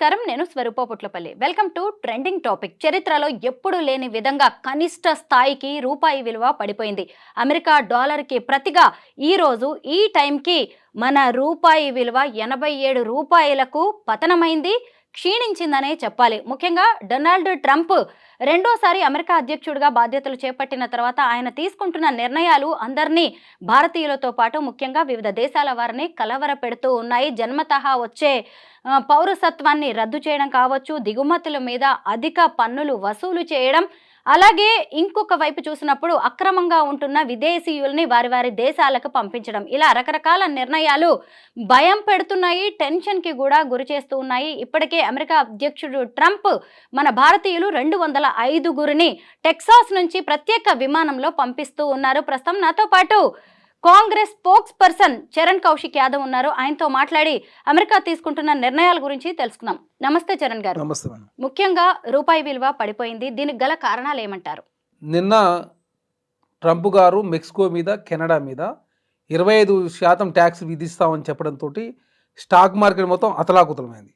నమస్కారం. నేను Swaroopa Putlapalli. Welcome to trending topic. చరిత్రలో ఎప్పుడూ లేని విధంగా కనిష్ట స్థాయికి రూపాయి విలువ పడిపోయింది. అమెరికా డాలర్‌కి ప్రతిగా ఈరోజు ఈ టైంకి మన రూపాయి విలువ రూ. 87కు పతనమైంది, క్షీణించిందనే చెప్పాలి. ముఖ్యంగా డొనాల్డ్ ట్రంప్ రెండోసారి అమెరికా అధ్యక్షుడిగా బాధ్యతలు చేపట్టిన తర్వాత ఆయన తీసుకుంటున్న నిర్ణయాలు అందరినీ, భారతీయులతో పాటు ముఖ్యంగా వివిధ దేశాల వారిని కలవరపెడుతూ ఉన్నాయి. జన్మతహా వచ్చే పౌరసత్వాన్ని రద్దు చేయడం కావచ్చు, దిగుమతుల మీద అధిక పన్నులు వసూలు చేయడం, అలాగే ఇంకొక వైపు చూసినప్పుడు అక్రమంగా ఉంటున్న విదేశీయుల్ని వారి వారి దేశాలకు పంపించడం. ఇలా రకరకాల నిర్ణయాలు భయం పెడుతున్నాయి, టెన్షన్‌కి కూడా గురి చేస్తూ ఉన్నాయి. ఇప్పటికే అమెరికా అధ్యక్షుడు ట్రంప్ మన భారతీయులు 205గురిని టెక్సాస్ నుంచి ప్రత్యేక విమానంలో పంపిస్తూ ఉన్నారు. ప్రస్తుతం నాతో పాటు కాంగ్రెస్ స్పోక్స్ పర్సన్ చరణ్ కౌశిక్ యాదవ్ ఉన్నారు. ఆయనతో మాట్లాడి అమెరికా తీసుకుంటున్న నిర్ణయాల గురించి తెలుసుకుందాం. నమస్తే చరణ్ గారు. నమస్తే మేడం. ముఖ్యంగా రూపాయి విలువ పడిపోయింది. దీనికి గల కారణాలు ఏమంటారు? నిన్న ట్రంప్ గారు మెక్సికో మీద, కెనడా మీద 25% ట్యాక్స్ విధిస్తామని చెప్పడంతో స్టాక్ మార్కెట్ మొత్తం అతలాకుతలమైంది.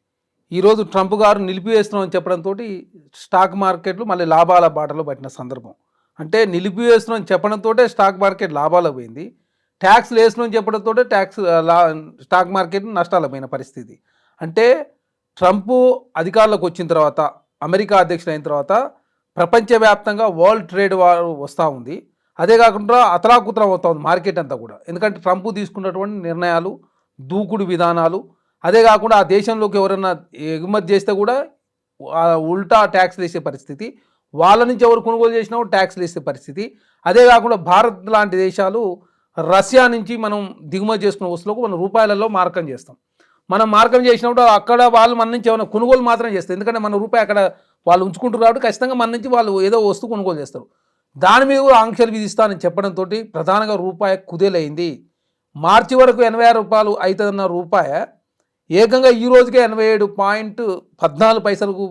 ఈరోజు ట్రంప్ గారు నిలిపివేస్తున్నామని చెప్పడంతో స్టాక్ మార్కెట్లు మళ్ళీ లాభాల బాటలో పట్టిన సందర్భం. అంటే నిలిపివేస్తున్నామని చెప్పడంతో స్టాక్ మార్కెట్ లాభాలకు పోయింది, ట్యాక్స్ వేస్తున్నామని చెప్పడంతో స్టాక్ మార్కెట్ నష్టాలు పోయిన పరిస్థితి. అంటే ట్రంప్ అధికారంలోకి వచ్చిన తర్వాత, అమెరికా అధ్యక్షుడు అయిన తర్వాత ప్రపంచవ్యాప్తంగా వరల్డ్ ట్రేడ్ వార్ వస్తూ ఉంది. అదే కాకుండా అతలాకుతలం అవుతా ఉంది మార్కెట్ అంతా కూడా. ఎందుకంటే ట్రంప్ తీసుకున్నటువంటి నిర్ణయాలు, దూకుడు విధానాలు, అదే కాకుండా ఆ దేశంలోకి ఎవరైనా ఎగుమతి చేస్తే కూడా ఉల్టా ట్యాక్స్ వేసే పరిస్థితి, వాళ్ళ నుంచి ఎవరు కొనుగోలు చేసినా కూడా ట్యాక్స్ వేసే పరిస్థితి. అదే కాకుండా భారత్ లాంటి దేశాలు రష్యా నుంచి మనం దిగుమతి చేసుకున్న వస్తువులకు మనం రూపాయలలో మార్కం చేస్తాం. మనం మార్కం చేసినప్పుడు అక్కడ వాళ్ళు మన నుంచి ఏమైనా కొనుగోలు మాత్రమే చేస్తారు. ఎందుకంటే మన రూపాయి అక్కడ వాళ్ళు ఉంచుకుంటారు కాబట్టి ఖచ్చితంగా మన నుంచి వాళ్ళు ఏదో వస్తువు కొనుగోలు చేస్తారు. దాని మీద కూడా ఆంక్షలు విధిస్తానని చెప్పడంతో ప్రధానంగా రూపాయి కుదేలైంది. మార్చి వరకు రూ. 86 అవుతుందన్న రూపాయి ఏకంగా ఈ రోజుకే 87.14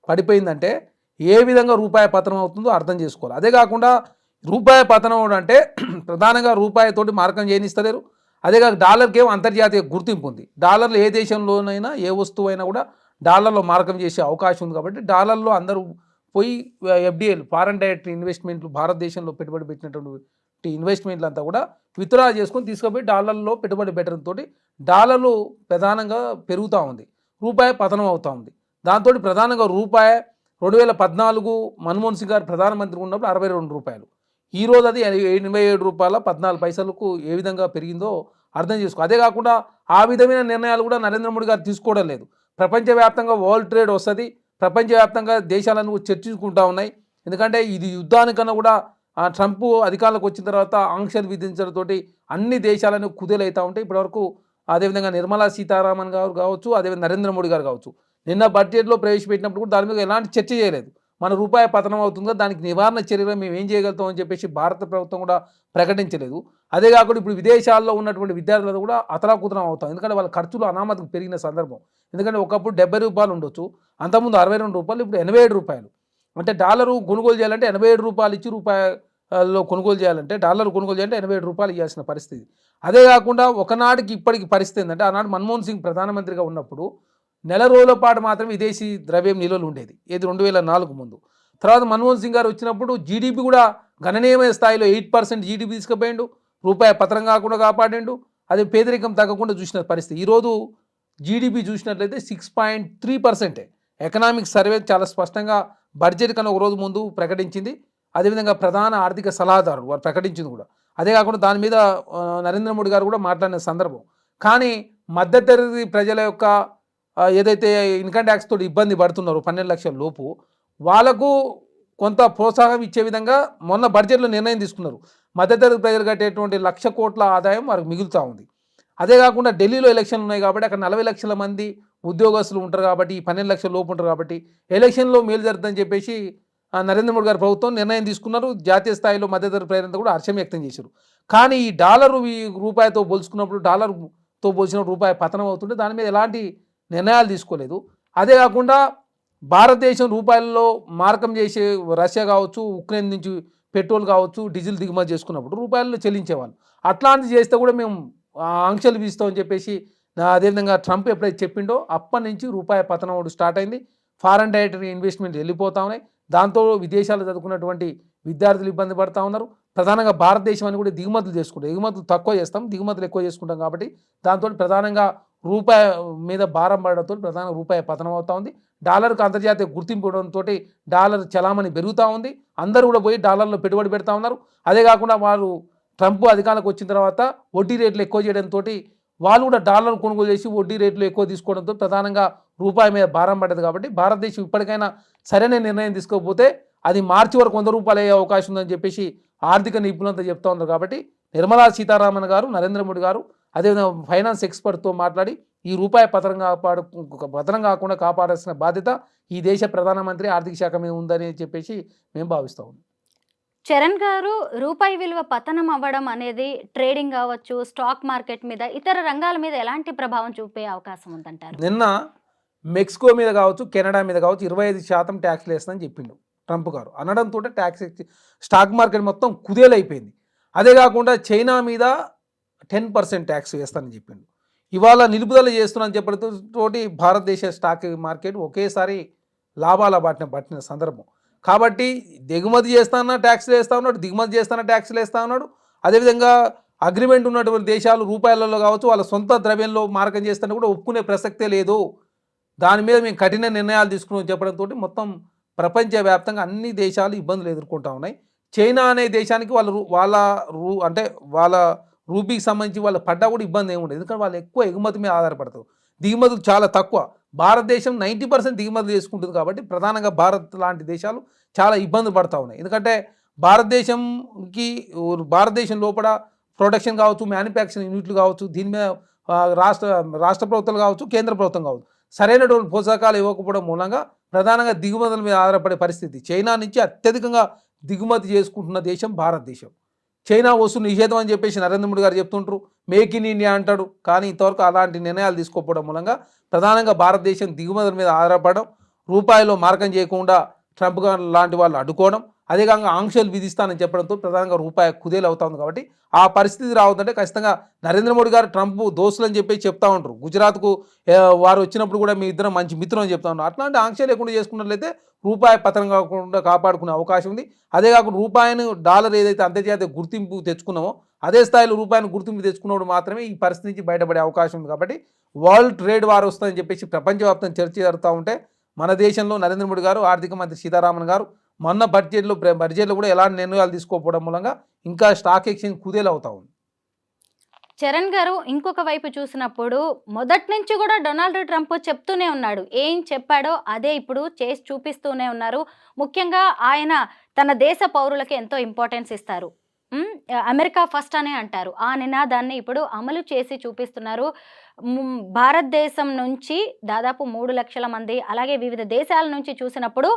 పడిపోయిందంటే ఏ విధంగా రూపాయి పతనం అవుతుందో అర్థం చేసుకోవాలి. అదే కాకుండా రూపాయి పతనం అంటే ప్రధానంగా రూపాయితోటి మార్కం చేయనిస్తలేరు. అదే కాక డాలర్కి ఏమో అంతర్జాతీయ గుర్తింపు ఉంది. డాలర్లు ఏ దేశంలోనైనా ఏ వస్తువు అయినా కూడా డాలర్లో మార్కం చేసే అవకాశం ఉంది. కాబట్టి డాలర్లో అందరూ పోయి ఎఫ్డిఐలు, ఫారెన్ డైరెక్ట్ ఇన్వెస్ట్మెంట్లు, భారతదేశంలో పెట్టుబడి పెట్టినటువంటి ఇన్వెస్ట్మెంట్లు అంతా కూడా విత్డ్రా చేసుకొని తీసుకుపోయి డాలర్లో పెట్టుబడి పెట్టడంతో డాలర్లు ప్రధానంగా పెరుగుతూ ఉంది, రూపాయి పతనం అవుతూ ఉంది. దాంతో ప్రధానంగా రూపాయి 2014 మన్మోహన్ సింగ్ గారు ప్రధానమంత్రి ఉన్నప్పుడు రూ. 62, ఈరోజు అది రూ. 87.14 ఏ విధంగా పెరిగిందో అర్థం చేసుకో. అదే కాకుండా ఆ విధమైన నిర్ణయాలు కూడా నరేంద్ర మోడీ గారు తీసుకోవడం లేదు. ప్రపంచవ్యాప్తంగా వరల్డ్ ట్రేడ్ వస్తుంది, ప్రపంచవ్యాప్తంగా దేశాలను చర్చించుకుంటూ ఉన్నాయి. ఎందుకంటే ఇది యుద్ధానికన్నా కూడా ట్రంప్ అధికారంలోకి వచ్చిన తర్వాత ఆంక్షలు విధించడంతో అన్ని దేశాలను కుదేలవుతూ ఉంటాయి. ఇప్పటివరకు అదేవిధంగా నిర్మలా సీతారామన్ గారు కావచ్చు, అదేవిధంగా నరేంద్ర మోడీ గారు కావచ్చు, నిన్న బడ్జెట్లో ప్రవేశపెట్టినప్పుడు కూడా దాని మీద ఎలాంటి చర్చ చేయలేదు. మన రూపాయి పతనం అవుతుందో దానికి నివారణ చర్యలు మేము ఏం చేయగలుగుతాం అని చెప్పేసి భారత ప్రభుత్వం కూడా ప్రకటించలేదు. అదే కాకుండా ఇప్పుడు విదేశాల్లో ఉన్నటువంటి విద్యార్థులు కూడా అతలాకుతలం అవుతాం. ఎందుకంటే వాళ్ళ ఖర్చులు అనామతికి పెరిగిన సందర్భం. ఎందుకంటే ఒకప్పుడు రూ. 70 ఉండొచ్చు, అంతకుముందు రూ. 62, ఇప్పుడు రూ. 87. అంటే డాలరు కొనుగోలు చేయాలంటే రూ. 87 ఇచ్చి రూపాయలో కొనుగోలు చేయాలంటే, డాలర్ కొనుగోలు చేయాలంటే రూ. 87 ఇవ్వాల్సిన పరిస్థితి. అదే కాకుండా ఒకనాటికి ఇప్పటికి పరిస్థితి ఏంటంటే, ఆనాడు మన్మోహన్ సింగ్ ప్రధానమంత్రిగా ఉన్నప్పుడు నెల రోజుల పాటు మాత్రమే విదేశీ ద్రవ్యం నిల్వలు ఉండేది, ఏది 2004 ముందు. తర్వాత మన్మోహన్ సింగ్ గారు వచ్చినప్పుడు జీడిపి కూడా గణనీయమైన స్థాయిలో 8% జీడిపి తీసుకుపోయిండు, రూపాయి పతనం కాకుండా కాపాడిండు, అదే పేదరికం తగ్గకుండా చూసిన పరిస్థితి. ఈరోజు జీడిపి చూసినట్లయితే 6.3%. ఎకనామిక్ సర్వే చాలా స్పష్టంగా బడ్జెట్ కన్నా ఒక రోజు ముందు ప్రకటించింది. అదేవిధంగా ప్రధాన ఆర్థిక సలహాదారు వారు ప్రకటించింది కూడా. అదే కాకుండా దాని మీద నరేంద్ర మోడీ గారు కూడా మాట్లాడిన సందర్భం. కానీ మధ్యతరగతి ప్రజల యొక్క ఏదైతే ఇన్కమ్ ట్యాక్స్ తోటి ఇబ్బంది పడుతున్నారో 12 లక్షల లోపు, వాళ్ళకు కొంత ప్రోత్సాహం ఇచ్చే విధంగా మొన్న బడ్జెట్లో నిర్ణయం తీసుకున్నారు. మధ్యతరగతి ప్రజలు కట్టేటువంటి 1,00,000 కోట్ల ఆదాయం వారికి మిగులుతూ ఉంది. అదే కాకుండా ఢిల్లీలో ఎలక్షన్లు ఉన్నాయి కాబట్టి అక్కడ 40 లక్షల మంది ఉద్యోగస్తులు ఉంటారు కాబట్టి, 12 లక్షల లోపు ఉంటారు కాబట్టి ఎలక్షన్లో మేలు జరుగుతుందని చెప్పేసి నరేంద్ర మోడీ గారి ప్రభుత్వం నిర్ణయం తీసుకున్నారు. జాతీయ స్థాయిలో మధ్యతరగతి ప్రజలంతా కూడా హర్షం వ్యక్తం చేశారు. కానీ ఈ డాలరు ఈ రూపాయితో పోల్చుకున్నప్పుడు, డాలర్తో పోల్చిన రూపాయి పతనం అవుతుంటే దాని మీద ఎలాంటి నిర్ణయాలు తీసుకోలేదు. అదే కాకుండా భారతదేశం రూపాయలలో మార్కం చేసే రష్యా కావచ్చు, ఉక్రెయిన్ నుంచి పెట్రోల్ కావచ్చు, డీజిల్ దిగుమతి చేసుకున్నప్పుడు రూపాయలలో చెల్లించేవాళ్ళు. అట్లాంటివి చేస్తే కూడా మేము ఆంక్షలు విధిస్తామని చెప్పేసి అదేవిధంగా ట్రంప్ ఎప్పుడైతే చెప్పిండో అప్పటి నుంచి రూపాయి పతనం ఒకటి స్టార్ట్ అయింది. ఫారెన్ డైరెక్ట్ ఇన్వెస్ట్మెంట్ వెళ్ళిపోతా ఉన్నాయి. దాంతో విదేశాలు చదువుకున్నటువంటి విద్యార్థులు ఇబ్బంది పడుతూ ఉన్నారు. ప్రధానంగా భారతదేశం అని కూడా దిగుమతులు చేసుకుంటాం, ఎగుమతులు తక్కువ చేస్తాం, దిగుమతులు ఎక్కువ చేసుకుంటాం. కాబట్టి దాంతో ప్రధానంగా రూపాయి మీద భారం పడడంతో ప్రధానంగా రూపాయి పతనం అవుతూ ఉంది. డాలర్కు అంతర్జాతీయ గుర్తింపు ఇవ్వడంతో డాలర్ చలామణి పెరుగుతూ ఉంది. అందరూ కూడా పోయి డాలర్లో పెట్టుబడి పెడతా ఉన్నారు. అదే కాకుండా వారు ట్రంప్ అధికారంలోకి వచ్చిన తర్వాత వడ్డీ రేట్లు ఎక్కువ చేయడంతో వాళ్ళు కూడా డాలర్ కొనుగోలు చేసి వడ్డీ రేట్లు ఎక్కువ తీసుకోవడంతో ప్రధానంగా రూపాయి మీద భారం పడ్డది. కాబట్టి భారతదేశం ఇప్పటికైనా సరైన నిర్ణయం తీసుకోకపోతే అది మార్చి వరకు ₹100 అయ్యే అవకాశం ఉందని చెప్పేసి ఆర్థిక నిపుణులంతా చెప్తా ఉన్నారు. కాబట్టి నిర్మలా సీతారామన్ గారు, నరేంద్ర మోడీ గారు అదేవిధంగా ఫైనాన్స్ ఎక్స్పర్ట్తో మాట్లాడి ఈ రూపాయి పతనం కాకుండా కాపాడాల్సిన బాధ్యత ఈ దేశ ప్రధానమంత్రి ఆర్థిక శాఖ మీద ఉందని చెప్పేసి మేము భావిస్తా ఉన్నాం. చరణ్ గారు, రూపాయి విలువ పతనం అవ్వడం అనేది ట్రేడింగ్ కావచ్చు, స్టాక్ మార్కెట్ మీద, ఇతర రంగాల మీద ఎలాంటి ప్రభావం చూపే అవకాశం ఉందంటారు? నిన్న మెక్సికో మీద కావచ్చు, కెనడా మీద కావచ్చు 25% ట్యాక్స్లు వేస్తుందని చెప్పిండు ట్రంప్ గారు. అనడంతో ట్యాక్స్ స్టాక్ మార్కెట్ మొత్తం కుదేలైపోయింది. అదే కాకుండా చైనా మీద 10% ట్యాక్స్ వేస్తానని చెప్పిండు. ఇవాళ నిలుపుదల చేస్తున్నానని చెప్పడంతో భారతదేశ స్టాక్ మార్కెట్ ఒకేసారి లాభాల పట్టిన సందర్భం. కాబట్టి దిగుమతి చేస్తానన్నా ట్యాక్స్లు వేస్తూ ఉన్నాడు, దిగుమతి చేస్తానా ట్యాక్స్లు వేస్తూ ఉన్నాడు. అదేవిధంగా అగ్రిమెంట్ ఉన్నటువంటి దేశాలు రూపాయలలో కావచ్చు వాళ్ళ సొంత ద్రవ్యంలో మార్కం చేస్తాను కూడా ఒప్పుకునే ప్రసక్తే లేదు. దాని మీద మేము కఠిన నిర్ణయాలు తీసుకున్నాం చెప్పడంతో మొత్తం ప్రపంచవ్యాప్తంగా అన్ని దేశాలు ఇబ్బందులు ఎదుర్కొంటూ ఉన్నాయి. చైనా అనే దేశానికి వాళ్ళ రూపీకి సంబంధించి వాళ్ళ పడ్డా కూడా ఇబ్బంది ఏమి ఉండదు. ఎందుకంటే వాళ్ళు ఎక్కువ ఎగుమతి మీద ఆధారపడతారు, దిగుమతులు చాలా తక్కువ. భారతదేశం 90% దిగుమతులు చేసుకుంటుంది. కాబట్టి ప్రధానంగా భారత్ లాంటి దేశాలు చాలా ఇబ్బందులు పడుతూ ఉన్నాయి. ఎందుకంటే భారతదేశం లోపల ప్రొడక్షన్ కావచ్చు, మ్యానుఫ్యాక్చరింగ్ యూనిట్లు కావచ్చు, దీని మీద రాష్ట్ర ప్రభుత్వాలు కావచ్చు, కేంద్ర ప్రభుత్వం కావచ్చు సరైనటువంటి పోషకాలు ఇవ్వకపోవడం మూలంగా ప్రధానంగా దిగుమతుల మీద ఆధారపడే పరిస్థితి. చైనా నుంచి అత్యధికంగా దిగుమతి చేసుకుంటున్న దేశం భారతదేశం. చైనా వస్తువులు నిషేధం అని చెప్పేసి నరేంద్ర మోడీ గారు చెప్తుంటారు, మేక్ ఇన్ ఇండియా అంటాడు. కానీ ఇంతవరకు అలాంటి నిర్ణయాలు తీసుకోకపోవడం మూలంగా ప్రధానంగా భారతదేశం దిగుమతుల మీద ఆధారపడడం, రూపాయిలో మార్కం చేయకుండా ట్రంప్ గారు లాంటి వాళ్ళు అడ్డుకోవడం, అదేవిధంగా ఆంక్షలు విధిస్తానని చెప్పడంతో ప్రధానంగా రూపాయి కుదేలు అవుతుంది. కాబట్టి ఆ పరిస్థితి రావద్దంటే ఖచ్చితంగా నరేంద్ర మోడీ గారు ట్రంప్ దోస్తులు అని చెప్పి చెప్తా ఉంటారు. గుజరాత్కు వారు వచ్చినప్పుడు కూడా మీ ఇద్దరం మంచి మిత్రులు అని చెప్తా ఉన్నారు. అట్లాంటి ఆంక్షలు లేకుండా చేసుకున్నట్లయితే రూపాయి పతనం కాకుండా కాపాడుకునే అవకాశం ఉంది. అదే కాకుండా రూపాయిని డాలర్ ఏదైతే అంతర్జాతీయ గుర్తింపు తెచ్చుకున్నామో అదే స్థాయిలో రూపాయిని గుర్తింపు తెచ్చుకున్నప్పుడు మాత్రమే ఈ పరిస్థితి నుంచి బయటపడే అవకాశం ఉంది. కాబట్టి వరల్డ్ ట్రేడ్ వార్ వస్తుందని చెప్పేసి ప్రపంచవ్యాప్తంగా చర్చ జరుగుతూ ఉంటే మన దేశంలో నరేంద్ర మోడీ గారు, ఆర్థిక మంత్రి సీతారామన్ గారు మొన్న బడ్జెట్లో కూడా ఎలాంటి నిర్ణయాలు తీసుకోకపోవడం మూలంగా ఇంకా స్టాక్ ఎక్స్చేంజ్ కుదేలు అవుతా ఉంది. చరణ్ గారు, ఇంకొక వైపు చూసినప్పుడు మొదటి నుంచి కూడా డొనాల్డ్ ట్రంప్ చెప్తూనే ఉన్నాడు, ఏం చెప్పాడో అదే ఇప్పుడు చేసి చూపిస్తూనే ఉన్నారు. ముఖ్యంగా ఆయన తన దేశ పౌరులకి ఎంతో ఇంపార్టెన్స్ ఇస్తారు. అమెరికా ఫస్ట్ అనే అంటారు. ఆ నినాదాన్ని ఇప్పుడు అమలు చేసి చూపిస్తున్నారు. భారతదేశం నుంచి దాదాపు 3 లక్షల మంది, అలాగే వివిధ దేశాల నుంచి చూసినప్పుడు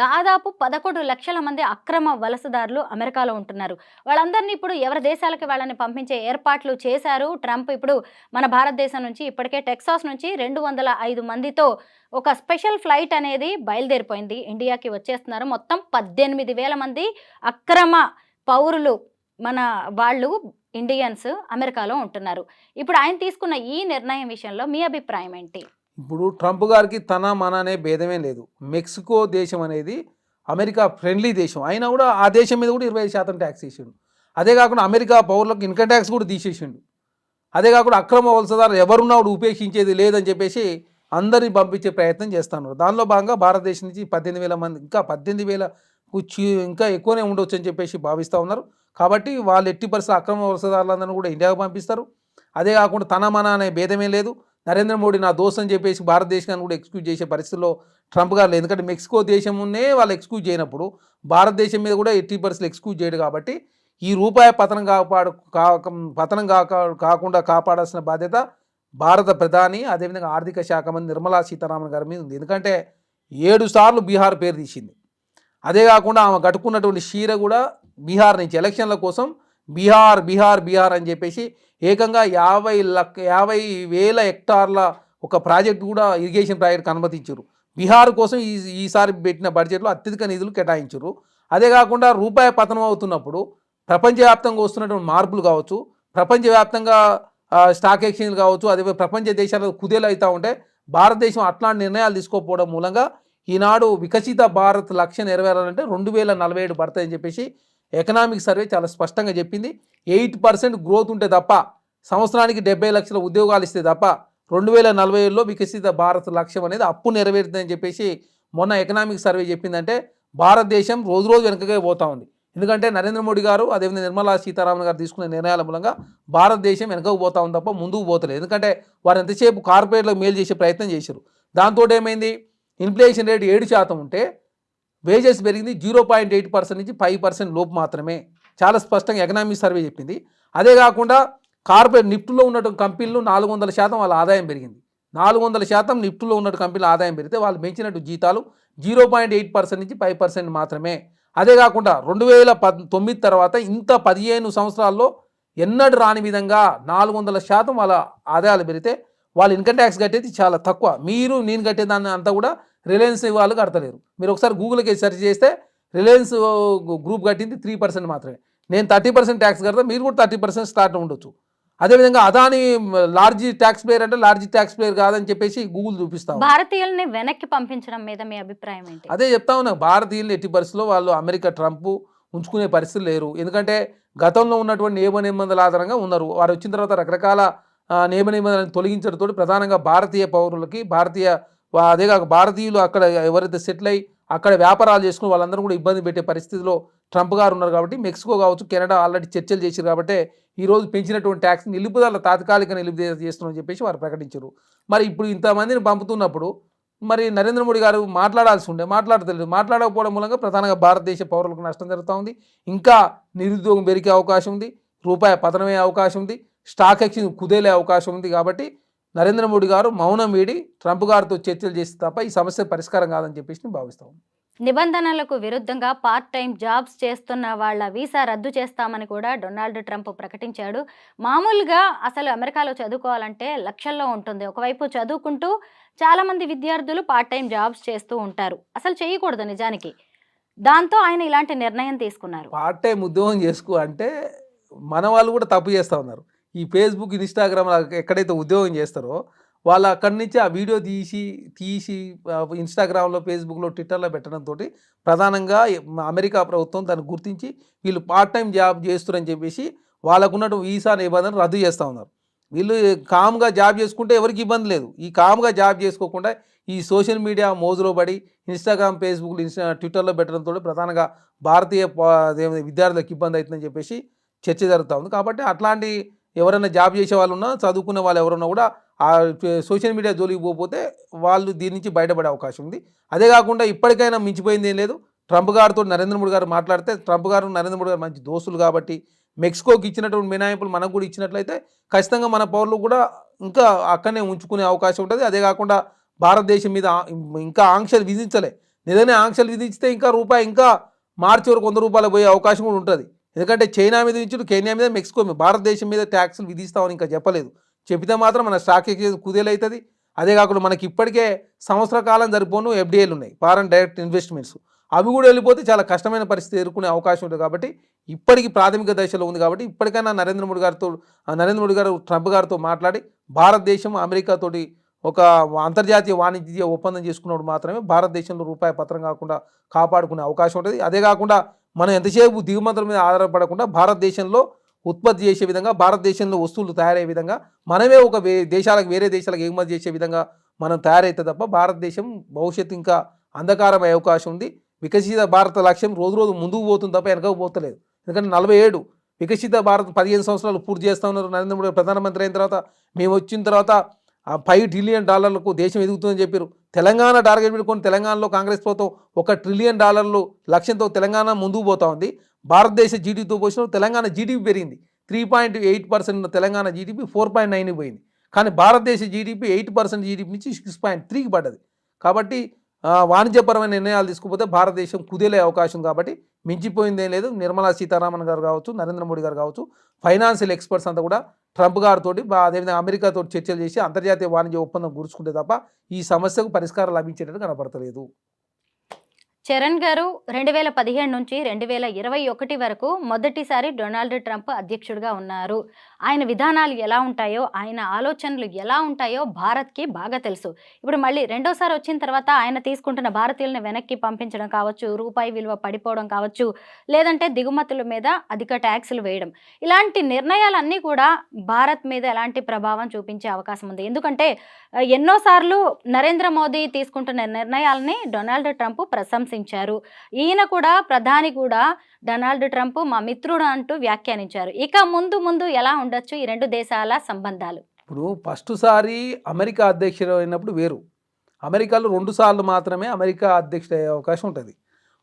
దాదాపు 11 లక్షల మంది అక్రమ వలసదారులు అమెరికాలో ఉంటున్నారు. వాళ్ళందరినీ ఇప్పుడు ఎవరి దేశాలకి వాళ్ళని పంపించే ఏర్పాట్లు చేశారు ట్రంప్. ఇప్పుడు మన భారతదేశం నుంచి ఇప్పటికే టెక్సాస్ నుంచి 205 మందితో ఒక స్పెషల్ ఫ్లైట్ అనేది బయలుదేరిపోయింది, ఇండియాకి వచ్చేస్తున్నారు. మొత్తం 18,000 మంది అక్రమ పౌరులు మన వాళ్ళు ఇండియన్స్ అమెరికాలో ఉంటున్నారు. ఇప్పుడు ఆయన తీసుకున్న ఈ నిర్ణయం విషయంలో మీ అభిప్రాయం ఏంటి? ఇప్పుడు ట్రంప్ గారికి తన మన అనే భేదమే లేదు. మెక్సికో దేశం అనేది అమెరికా ఫ్రెండ్లీ దేశం అయినా కూడా ఆ దేశం మీద కూడా 25% ట్యాక్స్ వేసిండు. అదే కాకుండా అమెరికా పౌరులకు ఇన్కమ్ ట్యాక్స్ కూడా తీసేసిండు. అదే కాకుండా అక్రమ వలసదారులు ఎవరున్నా కూడా ఉపేక్షించేది లేదని చెప్పేసి అందరినీ పంపించే ప్రయత్నం చేస్తున్నారు. దానిలో భాగంగా భారతదేశం నుంచి 18,000 మంది, ఇంకా 18,000కు ఇంకా ఎక్కువనే ఉండొచ్చు అని చెప్పేసి భావిస్తూ ఉన్నారు. కాబట్టి వాళ్ళు ఎట్టి పరిస్థితుల్లో అక్రమ వలసదారులందరూ కూడా ఇండియాకు పంపిస్తారు. అదే కాకుండా తన మన అనే భేదమే లేదు. నరేంద్ర మోడీ నా దోస్త్ అని చెప్పేసి భారతదేశాన్ని కూడా ఎక్స్క్యూజ్ చేసే పరిస్థితుల్లో ట్రంప్ గారు లేదు. ఎందుకంటే మెక్సికో దేశమునే వాళ్ళు ఎక్స్క్యూజ్ చేయనప్పుడు భారతదేశం మీద కూడా ఎట్టి పరిస్థితులు ఎక్స్క్యూజ్ చేయడు. కాబట్టి ఈ రూపాయి పతనం కాకుండా కాపాడాల్సిన బాధ్యత భారత ప్రధాని, అదేవిధంగా ఆర్థిక శాఖ మంత్రి నిర్మలా సీతారామన్ గారి మీద ఉంది. ఎందుకంటే 7 సార్లు బీహార్ పేరు తీసింది. అదే కాకుండా ఆమె కట్టుకున్నటువంటి చీర కూడా బీహార్ నుంచి ఎలక్షన్ల కోసం బీహార్ అని చెప్పేసి ఏకంగా 50,000 హెక్టార్ల ఒక ప్రాజెక్ట్ కూడా ఇరిగేషన్ ప్రాజెక్ట్కి అనుమతించారు. బీహార్ కోసం ఈసారి పెట్టిన బడ్జెట్లో అత్యధిక నిధులు కేటాయించారు. అదే కాకుండా రూపాయి పతనం అవుతున్నప్పుడు ప్రపంచవ్యాప్తంగా వస్తున్నటువంటి మార్పులు కావచ్చు, ప్రపంచవ్యాప్తంగా స్టాక్ ఎక్స్చేంజ్ కావచ్చు, అదే ప్రపంచ దేశాలు కుదేలు అవుతూ ఉంటే భారతదేశం అట్లాంటి నిర్ణయాలు తీసుకోకపోవడం మూలంగా ఈనాడు వికసిత భారత్ లక్ష్యం నెరవేరాలంటే 2047 పడతాయని చెప్పేసి ఎకనామిక్ సర్వే చాలా స్పష్టంగా చెప్పింది. 8% గ్రోత్ ఉంటే తప్ప, సంవత్సరానికి 70 లక్షల ఉద్యోగాలు ఇస్తే తప్ప 2047లో వికసిత భారత్ లక్ష్యం అనేది అప్పు నెరవేరుతుందని చెప్పేసి మొన్న ఎకనామిక్ సర్వే చెప్పిందంటే భారతదేశం రోజు రోజు వెనకగా పోతా ఉంది. ఎందుకంటే నరేంద్ర మోడీ గారు, అదేవిధంగా నిర్మలా సీతారామన్ గారు తీసుకునే నిర్ణయాల మూలంగా భారతదేశం వెనకకు పోతా ఉంది తప్ప ముందుకు పోతలేదు. ఎందుకంటే వారు ఎంతసేపు కార్పొరేట్లకు మేలు చేసే ప్రయత్నం చేశారు. దాంతో ఏమైంది, ఇన్ఫ్లేషన్ రేట్ 7% ఉంటే వేజెస్ పెరిగింది 0.8% నుంచి 5% లోపు మాత్రమే. చాలా స్పష్టంగా ఎకనామిక్ సర్వే చెప్పింది. అదే కాకుండా కార్పొరేట్ నిఫ్టీలో ఉన్నటువంటి కంపెనీలు 400% వాళ్ళ ఆదాయం పెరిగింది. 400% నిఫ్టీలో ఉన్నట్టు కంపెనీల ఆదాయం పెరిగితే వాళ్ళు పెంచినట్టు జీతాలు 0.8% నుంచి 5% మాత్రమే. అదే కాకుండా 2019 తర్వాత ఇంత 15 సంవత్సరాల్లో ఎన్నడూ రాని విధంగా 400% వాళ్ళ ఆదాయాలు పెరిగితే వాళ్ళు ఇన్కమ్ ట్యాక్స్ కట్టేది చాలా తక్కువ. మీరు నేను కట్టేదాన్ని అంతా కూడా రిలయన్స్ వాళ్ళు కడతలేరు. మీరు ఒకసారి గూగుల్కి సెర్చ్ చేస్తే రిలయన్స్ గ్రూప్ కట్టింది 3% మాత్రమే. నేను 30% ట్యాక్స్ కడతా, మీరు కూడా 30% స్టార్ట్ ఉండొచ్చు. అదేవిధంగా అదాని లార్జ్ ట్యాక్స్ ప్లేయర్ అంటే లార్జ్ ట్యాక్స్ ప్లేయర్ కాదని చెప్పేసి గూగుల్ చూపిస్తాం. భారతీయుల్ని వెనక్కి పంపించడం మీద మీ అభిప్రాయం ఏంటి? అదే చెప్తా ఉన్నా, భారతీయులు ఎట్టి పరిస్థితుల్లో వాళ్ళు అమెరికా ట్రంప్ ఉంచుకునే పరిస్థితులు లేరు. ఎందుకంటే గతంలో ఉన్నటువంటి నియమ నిబంధనల ఆధారంగా ఉన్నారు. వారు వచ్చిన తర్వాత రకరకాల నియమ నిబంధనలను తొలగించడంతో ప్రధానంగా భారతీయ పౌరులకి అదే కాక భారతీయులు అక్కడ ఎవరైతే సెటిల్ అయ్యి అక్కడ వ్యాపారాలు చేసుకుని వాళ్ళందరూ కూడా ఇబ్బంది పెట్టే పరిస్థితిలో ట్రంప్ గారు ఉన్నారు. కాబట్టి మెక్సికో కావచ్చు, కెనడా ఆల్రెడీ చర్చలు చేశారు. కాబట్టి ఈరోజు పెంచినటువంటి ట్యాక్స్ నిలుపుదల తాత్కాలిక నిలుపుదల చేస్తున్నామని చెప్పేసి వారు ప్రకటించారు. మరి ఇప్పుడు ఇంతమందిని పంపుతున్నప్పుడు మరి నరేంద్ర మోడీ గారు మాట్లాడాల్సి ఉండే, మాట్లాడతలేదు. మాట్లాడకపోవడం మూలంగా ప్రధానంగా భారతదేశ పౌరులకు నష్టం జరుగుతూ ఉంది. ఇంకా నిరుద్యోగం పెరిగే అవకాశం ఉంది, రూపాయి పతనమయ్యే అవకాశం ఉంది, స్టాక్ ఎక్స్చేంజ్ కుదేలే అవకాశం ఉంది. కాబట్టి నరేంద్ర మోడీ గారు మౌనం వీడి ట్రంప్ గారితో చర్చలు చేస్తే తప్ప ఈ సమస్య పరిష్కారం కాదని చెప్పేసి నేను భావిస్తాను. నిబంధనలకు విరుద్ధంగా పార్ట్ టైం జాబ్స్ చేస్తున్న వాళ్ళ వీసా రద్దు చేస్తామని కూడా డొనాల్డ్ ట్రంప్ ప్రకటించాడు. మామూలుగా అసలు అమెరికాలో చదువుకోవాలంటే లక్షల్లో ఉంటుంది. ఒకవైపు చదువుకుంటూ చాలామంది విద్యార్థులు పార్ట్ టైం జాబ్స్ చేస్తూ ఉంటారు. అసలు చేయకూడదు నిజానికి. దాంతో ఆయన ఇలాంటి నిర్ణయం తీసుకున్నారు. పార్ట్ టైం ఉద్యోగం చేసుకో అంటే మన వాళ్ళు కూడా తప్పు చేస్తూ ఉన్నారు. ఈ ఫేస్బుక్, ఇన్స్టాగ్రామ్ ఎక్కడైతే ఉద్యోగం చేస్తారో వాళ్ళు అక్కడి నుంచి ఆ వీడియో తీసి ఇన్స్టాగ్రామ్లో, ఫేస్బుక్లో, ట్విట్టర్లో పెట్టడంతో ప్రధానంగా అమెరికా ప్రభుత్వం దాన్ని గుర్తించి వీళ్ళు పార్ట్ టైం జాబ్ చేస్తున్నారని చెప్పేసి వాళ్ళకున్నట్టు వీసా నిబంధనలు రద్దు చేస్తూ ఉన్నారు. వీళ్ళు కామ్గా జాబ్ చేసుకుంటే ఎవరికి ఇబ్బంది లేదు. ఈ కామ్గా జాబ్ చేసుకోకుండా ఈ సోషల్ మీడియా మోజులో పడి ఇన్స్టాగ్రామ్, ఫేస్బుక్, ట్విట్టర్లో పెట్టడంతో ప్రధానంగా భారతీయ విద్యార్థులకు ఇబ్బంది అవుతుందని చెప్పేసి చర్చ జరుగుతూ ఉంది. కాబట్టి అట్లాంటి ఎవరైనా జాబ్ చేసే వాళ్ళు ఉన్నా, చదువుకునే వాళ్ళు ఎవరున్నా కూడా ఆ సోషల్ మీడియా జోలికి పోతే వాళ్ళు దీని నుంచి బయటపడే అవకాశం ఉంది. అదే కాకుండా ఇప్పటికైనా మించిపోయింది ఏం లేదు. ట్రంప్ గారితో నరేంద్ర మోడీ గారు మాట్లాడితే, ట్రంప్ గారు నరేంద్ర మోడీ గారు మంచి దోస్తులు కాబట్టి మెక్సికోకి ఇచ్చినటువంటి మినహాయింపులు మనకు కూడా ఇచ్చినట్లయితే ఖచ్చితంగా మన పౌరులు కూడా ఇంకా అక్కడనే ఉంచుకునే అవకాశం ఉంటుంది. అదే కాకుండా భారతదేశం మీద ఇంకా ఆంక్షలు విధించలే. నిజంగానే ఆంక్షలు విధించితే ఇంకా రూపాయి ఇంకా మార్చి వరకు ₹100 పోయే అవకాశం కూడా ఉంటుంది. ఎందుకంటే చైనా మీద విధించుడు, కెన్యా మీద, మెక్సికో మీద, భారతదేశం మీద ట్యాక్సులు విధిస్తామని ఇంకా చెప్పలేదు. చెబితే మాత్రం మన స్టాక్ ఎక్స్చేంజ్ కుదేలవుతుంది. అదే కాకుండా మనకి ఇప్పటికే సంవత్సర కాలం సరిపోను ఎఫ్డిఐలు ఉన్నాయి, ఫారెన్ డైరెక్ట్ ఇన్వెస్ట్మెంట్స్. అవి కూడా వెళ్ళిపోతే చాలా కష్టమైన పరిస్థితి ఎదుర్కొనే అవకాశం ఉంటుంది. కాబట్టి ఇప్పటికీ ప్రాథమిక దశలో ఉంది. కాబట్టి ఇప్పటికైనా నరేంద్ర మోడీ గారు ట్రంప్ గారితో మాట్లాడి భారతదేశం అమెరికాతోటి ఒక అంతర్జాతీయ వాణిజ్య ఒప్పందం చేసుకున్నప్పుడు మాత్రమే భారతదేశంలో రూపాయి పత్రం కాకుండా కాపాడుకునే అవకాశం ఉంటుంది. అదే కాకుండా మనం ఎంతసేపు దిగుమతుల మీద ఆధారపడకుండా భారతదేశంలో ఉత్పత్తి చేసే విధంగా, భారతదేశంలో వస్తువులు తయారయ్యే విధంగా మనమే ఒక వేరే దేశాలకు ఎగుమతి చేసే విధంగా మనం తయారైతే తప్ప భారతదేశం భవిష్యత్తు ఇంకా అంధకారం అయ్యే అవకాశం ఉంది. వికసిత భారత లక్ష్యం రోజు రోజు ముందుకు పోతుంది తప్ప వెనకకు పోతలేదు. ఎందుకంటే 47 వికసిత భారత్ 15 సంవత్సరాలు పూర్తి చేస్తూ ఉన్నారు. నరేంద్ర మోడీ ప్రధానమంత్రి అయిన తర్వాత మేము వచ్చిన తర్వాత $5 ట్రిలియన్ దేశం ఎదుగుతుందని చెప్పారు. తెలంగాణ టార్గెట్ పెట్టుకొని తెలంగాణలో కాంగ్రెస్ ప్రభుత్వం $1 ట్రిలియన్ లక్ష్యంతో తెలంగాణ ముందుకు పోతా ఉంది. భారతదేశ జీడీపీతో పోసిన తెలంగాణ జీడీపీ పెరిగింది. 3.8% తెలంగాణ జీడీపీ 4.9 పోయింది. కానీ భారతదేశ జీడీపీ 8% జీడీపీ నుంచి 6.3కి పడ్డది. కాబట్టి వాణిజ్యపరమైన నిర్ణయాలు తీసుకుపోతే భారతదేశం కుదేలే అవకాశం. కాబట్టి మించిపోయిందేం లేదు. నిర్మలా సీతారామన్ గారు కావచ్చు, నరేంద్ర మోడీ గారు కావచ్చు, ఫైనాన్షియల్ ఎక్స్పర్ట్స్ అంతా కూడా ట్రంప్ గారితో అదేవిధంగా అమెరికాతో చర్చలు చేసి అంతర్జాతీయ వాణిజ్య ఒప్పందం కూర్చుకుంటే తప్ప ఈ సమస్యకు పరిష్కారం లభించేటట్టు కనపడతలేదు. చరణ్ గారు 2015 నుంచి 2021 వరకు మొదటిసారి డొనాల్డ్ ట్రంప్ అధ్యక్షుడిగా ఉన్నారు. ఆయన విధానాలు ఎలా ఉంటాయో, ఆయన ఆలోచనలు ఎలా ఉంటాయో భారత్‌కి బాగా తెలుసు. ఇప్పుడు మళ్ళీ రెండోసారి వచ్చిన తర్వాత ఆయన తీసుకుంటున్న భారతీయులను వెనక్కి పంపించడం కావచ్చు, రూపాయి విలువ పడిపోవడం కావచ్చు, లేదంటే దిగుమతుల మీద అధిక ట్యాక్సులు వేయడం. ఇలాంటి నిర్ణయాలన్నీ కూడా భారత్ మీద ఎలాంటి ప్రభావం చూపించే అవకాశం ఉంది. ఎందుకంటే ఎన్నో సార్లు నరేంద్ర మోదీ తీసుకుంటున్న నిర్ణయాల్ని డొనాల్డ్ ట్రంప్ ప్రశంసించారు. ఈయన కూడా ప్రధాని కూడా డొనాల్డ్ ట్రంప్ మా మిత్రుడు అంటూ వ్యాఖ్యానించారు. ఇక ముందు ముందు ఎలా ఉండొచ్చు ఈ 2 దేశాల సంబంధాలు? ఇప్పుడు ఫస్ట్ సారి అమెరికా అధ్యక్షుడు అయినప్పుడు వేరు. అమెరికాలో 2 సార్లు మాత్రమే అమెరికా అధ్యక్షుడు అయ్యే అవకాశం ఉంటుంది.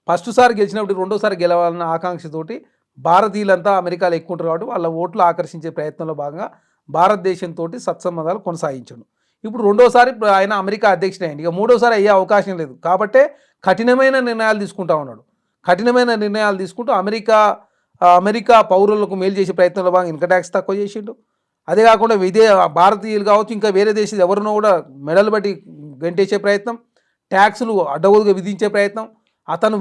ఫస్ట్ సారి గెలిచినప్పుడు రెండోసారి గెలవాలన్న ఆకాంక్షతోటి భారతీయులంతా అమెరికాలో ఎక్కువ ఉంటారు కాబట్టి వాళ్ళ ఓట్లు ఆకర్షించే ప్రయత్నంలో భాగంగా భారతదేశంతో సత్సంబంధాలు కొనసాగించను. ఇప్పుడు రెండోసారి ఆయన అమెరికా అధ్యక్షుడు అయ్యింది. ఇక మూడోసారి అయ్యే అవకాశం లేదు కాబట్టే కఠినమైన నిర్ణయాలు తీసుకుంటా ఉన్నాడు. కఠినమైన నిర్ణయాలు తీసుకుంటూ అమెరికా పౌరులకు మేలు చేసే ప్రయత్నంలో భాగంగా ఇన్కమ్ ట్యాక్స్ తక్కువ చేసిండు. అదే కాకుండా భారతీయులు కావచ్చు ఇంకా వేరే దేశం ఎవరినో కూడా మెడలు బట్టి గంటేసే ప్రయత్నం, ట్యాక్సులు అడ్డగోలుగా విధించే ప్రయత్నం. అతను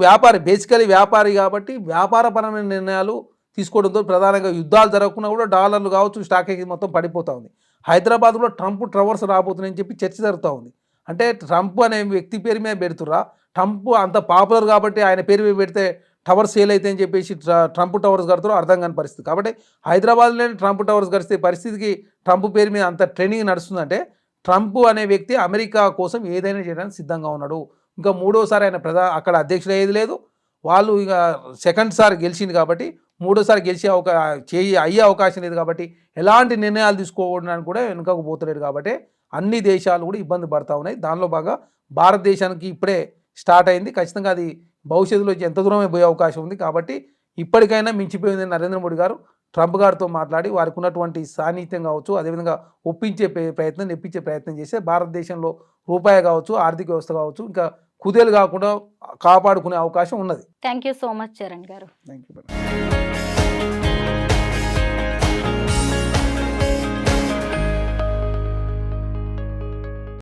బేసికలీ వ్యాపారి కాబట్టి వ్యాపారపరమైన నిర్ణయాలు తీసుకోవడంతో ప్రధానంగా యుద్ధాలు జరగకుండా కూడా డాలర్లు కావచ్చు స్టాక్ ఎక్స్చేంజ్ మొత్తం పడిపోతూ ఉంది. హైదరాబాద్లో ట్రంప్ టవర్స్ రాబోతున్నాయని చెప్పి చర్చ జరుగుతూ ఉంది. అంటే ట్రంప్ అనే వ్యక్తి పేరు మీద పెడుతుర్రా, ట్రంప్ అంత పాపులర్ కాబట్టి ఆయన పేరు మీద పెడితే టవర్ సేల్ అయితే అని చెప్పేసి ట్రంప్ టవర్స్ కడుతారో అర్థం కాని పరిస్థితి. కాబట్టి హైదరాబాద్లోనే ట్రంప్ టవర్స్ కడితే పరిస్థితికి ట్రంప్ పేరు మీద అంత ట్రెండింగ్ నడుస్తుందంటే ట్రంప్ అనే వ్యక్తి అమెరికా కోసం ఏదైనా చేయడానికి సిద్ధంగా ఉన్నాడు. ఇంకా మూడోసారి ఆయన అక్కడ అధ్యక్షుడు అయ్యేది లేదు. వాళ్ళు ఇక సెకండ్ సారి గెలిచింది కాబట్టి మూడోసారి అయ్యే అవకాశం లేదు కాబట్టి ఎలాంటి నిర్ణయాలు తీసుకోవడానికి కూడా వెనుకకు పోతలేడు. కాబట్టి అన్ని దేశాలు కూడా ఇబ్బంది పడతా ఉన్నాయి. దానిలో బాగా భారతదేశానికి ఇప్పుడే స్టార్ట్ అయింది. ఖచ్చితంగా అది భవిష్యత్తులో ఎంత దూరమే పోయే అవకాశం ఉంది. కాబట్టి ఇప్పటికైనా మించిపోయింది నరేంద్ర మోడీ గారు ట్రంప్ గారితో మాట్లాడి వారికి ఉన్నటువంటి సాన్నిహిత్యం కావచ్చు, అదేవిధంగా నెప్పించే ప్రయత్నం చేస్తే భారతదేశంలో రూపాయి కావచ్చు, ఆర్థిక వ్యవస్థ కావచ్చు ఇంకా కుదేలు కాకుండా కాపాడుకునే అవకాశం ఉన్నది. Thank you so much Charan garu. Thank you.